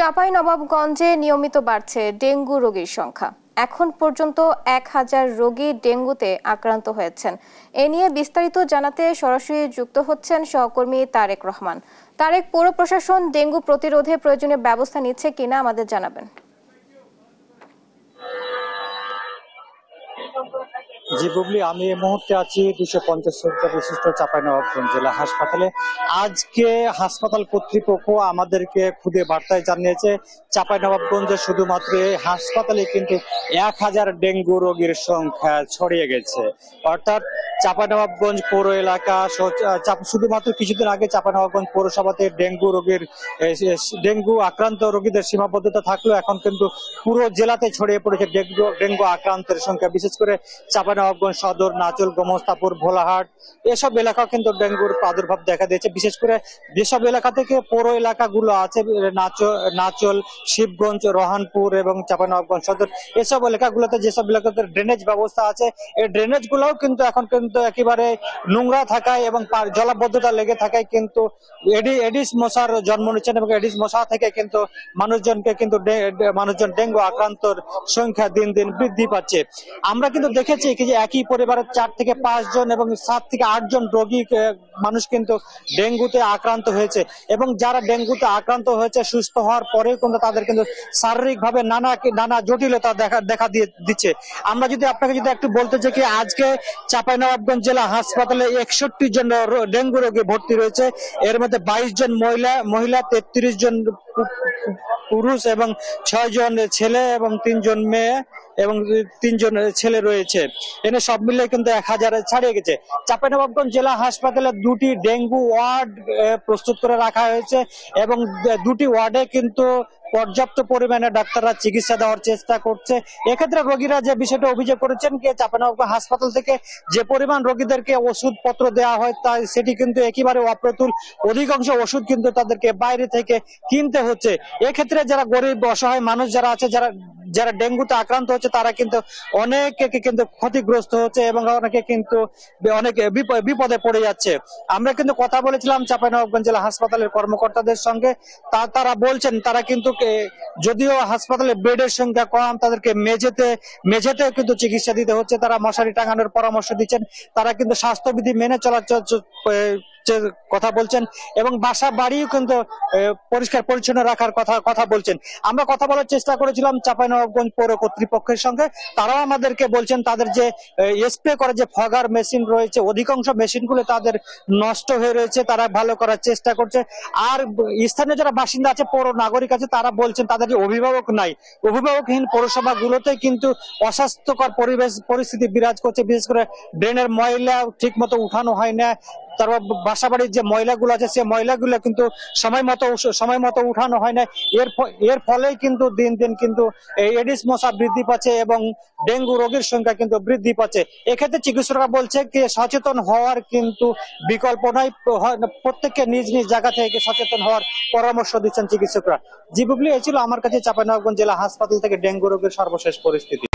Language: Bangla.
চাঁপাইনবাবগঞ্জে নিয়মিত বাড়ছে ডেঙ্গু রোগীর সংখ্যা। এখন পর্যন্ত 1000 রোগী ডেঙ্গুতে আক্রান্ত হয়েছেন। এ নিয়ে বিস্তারিত জানাতে সরাসরি যুক্ত হচ্ছেন সহকর্মী তারেক রহমান। তারেক, পৌর প্রশাসন ডেঙ্গু প্রতিরোধে প্রয়োজনীয় ব্যবস্থা নিচ্ছে কিনা আমাদের জানাবেন। জি বুবলি, আমি এই মুহূর্তে আছি 250 শয্যা বিশিষ্ট চাঁপাইনবাবগঞ্জ জেলা হাসপাতালে। আজকে হাসপাতাল কর্তৃপক্ষ আমাদেরকে খুদে বার্তায় জানিয়েছে চাঁপাইনবাবগঞ্জে শুধুমাত্র এই হাসপাতালে কিন্তু 1000 ডেঙ্গু রোগীর সংখ্যা ছড়িয়ে গেছে। অর্থাৎ চাঁপাইনবাবগঞ্জ পৌর এলাকা শুধুমাত্র কিছুদিন আগে চাঁপাইনবাবগঞ্জ পৌরসভাতে ডেঙ্গু আক্রান্ত রোগীদের সীমাবদ্ধতা থাকলেও এখন কিন্তু পুরো জেলাতে ছড়িয়ে পড়েছে ডেঙ্গু আক্রান্তের সংখ্যা। বিশেষ করে চাঁপাইনবাবগঞ্জ সদর, নাচল, গোমস্তাপুর, ভোলাহাট এসব এলাকাও কিন্তু ডেঙ্গুর প্রাদুর্ভাব দেখা দিয়েছে। বিশেষ করে যেসব এলাকা থেকে পৌর এলাকাগুলো আছে, নাচল, শিবগঞ্জ, রহানপুর এবং চাঁপাইনবাবগঞ্জ সদর, এসব এলাকাগুলোতে যেসব এলাকাতে ড্রেনেজ ব্যবস্থা আছে, এই ড্রেনেজ গুলোও কিন্তু এখন কিন্তু একেবারে নোংরা থাকায় এবং জলাবদ্ধতা লেগে থাকায় কিন্তু এডিস মশার জন্ম নিচ্ছেন এবং এডিস মশা থেকে কিন্তু মানুষজন ডেঙ্গু আক্রান্তর সংখ্যা দিন দিন বৃদ্ধি পাচ্ছে। আমরা কিন্তু দেখেছি যে একই পরিবারের 4 থেকে 5 জন এবং 7 থেকে 8 জন রোগী মানুষ কিন্তু ডেঙ্গুতে আক্রান্ত হয়েছে এবং যারা ডেঙ্গুতে আক্রান্ত হয়েছে সুস্থ হওয়ার পরেও কিন্তু তাদের কিন্তু শারীরিকভাবে নানা জটিলতা দেখা দিচ্ছে। আমরা যদি আপনাকে একটু বলতে চাই কি, আজকে চাঁপাইনবাবগঞ্জ জেলা হাসপাতালে 61 জন ডেঙ্গু রোগী ভর্তি রয়েছে। এর মধ্যে 22 জন মহিলা, 33 জন পুরুষ এবং 6 জন ছেলে এবং 3 জন মেয়ে এবং 3 জন ছেলে রয়েছে। এনে সব মিলে কিন্তু 1000 ছাড়িয়ে গেছে। চাঁপাইনবাবগঞ্জ জেলা হাসপাতালে 2টি ডেঙ্গু ওয়ার্ড প্রস্তুত করে রাখা হয়েছে এবং 2টি ওয়ার্ডে কিন্তু পর্যাপ্ত পরিমাণে ডাক্তাররা চিকিৎসা দেওয়ার চেষ্টা করছে। এক্ষেত্রে রোগীরা যে বিষয়টা অভিযোগ করেছেন যে চাঁপাইনবাবগঞ্জ হাসপাতাল থেকে যে পরিমাণ রোগীদেরকে ওষুধপত্র দেওয়া হয় সেটি কিন্তু একেবারে অপ্রতুল। অধিকাংশ ওষুধ কিন্তু তাদেরকে বাইরে থেকে কিনতে হচ্ছে। এক্ষেত্রে যারা গরিব অসহায় মানুষ যারা আছে, যারা ডেঙ্গুতে আক্রান্ত হচ্ছে, তারা কিন্তু অনেকে কিন্তু ক্ষতিগ্রস্ত হচ্ছে এবং অনেকে কিন্তু অনেক বিপদে পড়ে যাচ্ছে। আমরা কিন্তু কথা বলেছিলাম চাঁপাইনবাবগঞ্জ জেলা হাসপাতালের কর্মকর্তাদের সঙ্গে। তারা বলছেন তারা কিন্তু যদিও হাসপাতালে বেডের সংখ্যা কম, তাদেরকে মেঝেতে কিন্তু চিকিৎসা দিতে হচ্ছে। তারা মশারি টাঙানোর পরামর্শ দিচ্ছেন। তারা কিন্তু স্বাস্থ্যবিধি মেনে চলার কথা বলছেন এবং বাসা বাড়িও কিন্তু পরিষ্কার পরিচ্ছন্ন রাখার কথা বলছেন। আমরা কথা বলার চেষ্টা করেছিলাম চাঁপাইনবাবগঞ্জ পৌর কর্তৃপক্ষের সঙ্গে। তারাও আমাদেরকে বলছেন তাদের যে স্প্রে করে যে ফগার মেশিন রয়েছে, অধিকাংশ মেশিনগুলো তাদের নষ্ট হয়ে রয়েছে, তারা ভালো করার চেষ্টা করছে। আর স্থানীয় যারা বাসিন্দা আছে, পৌর নাগরিক আছে, তারা বলছেন তাদের যে অভিভাবক নাই, অভিভাবকহীন পৌরসভাগুলোতে কিন্তু অস্বাস্থ্যকর পরিস্থিতি বিরাজ করছে। বিশেষ করে ড্রেনের ময়লা ঠিক মতো উঠানো হয় না। তারপর বাসা বাড়ির যে ময়লাগুলো আছে, সে ময়লাগুলো কিন্তু সময় মতো উঠানো হয় না। এর ফলে কিন্তু দিন দিন কিন্তু এডিস মশা বৃদ্ধি পাচ্ছে এবং ডেঙ্গু রোগীর সংখ্যা কিন্তু বৃদ্ধি পাচ্ছে। এক্ষেত্রে চিকিৎসকরা বলছে যে সচেতন হওয়ার কিন্তু বিকল্প নয়। প্রত্যেককে নিজ নিজ জায়গা থেকে সচেতন হওয়ার পরামর্শ দিচ্ছেন চিকিৎসকরা। জি বুবলি, এই ছিল আমার কাছে চাঁপাইনবাবগঞ্জ জেলা হাসপাতাল থেকে ডেঙ্গু রোগের সর্বশেষ পরিস্থিতি।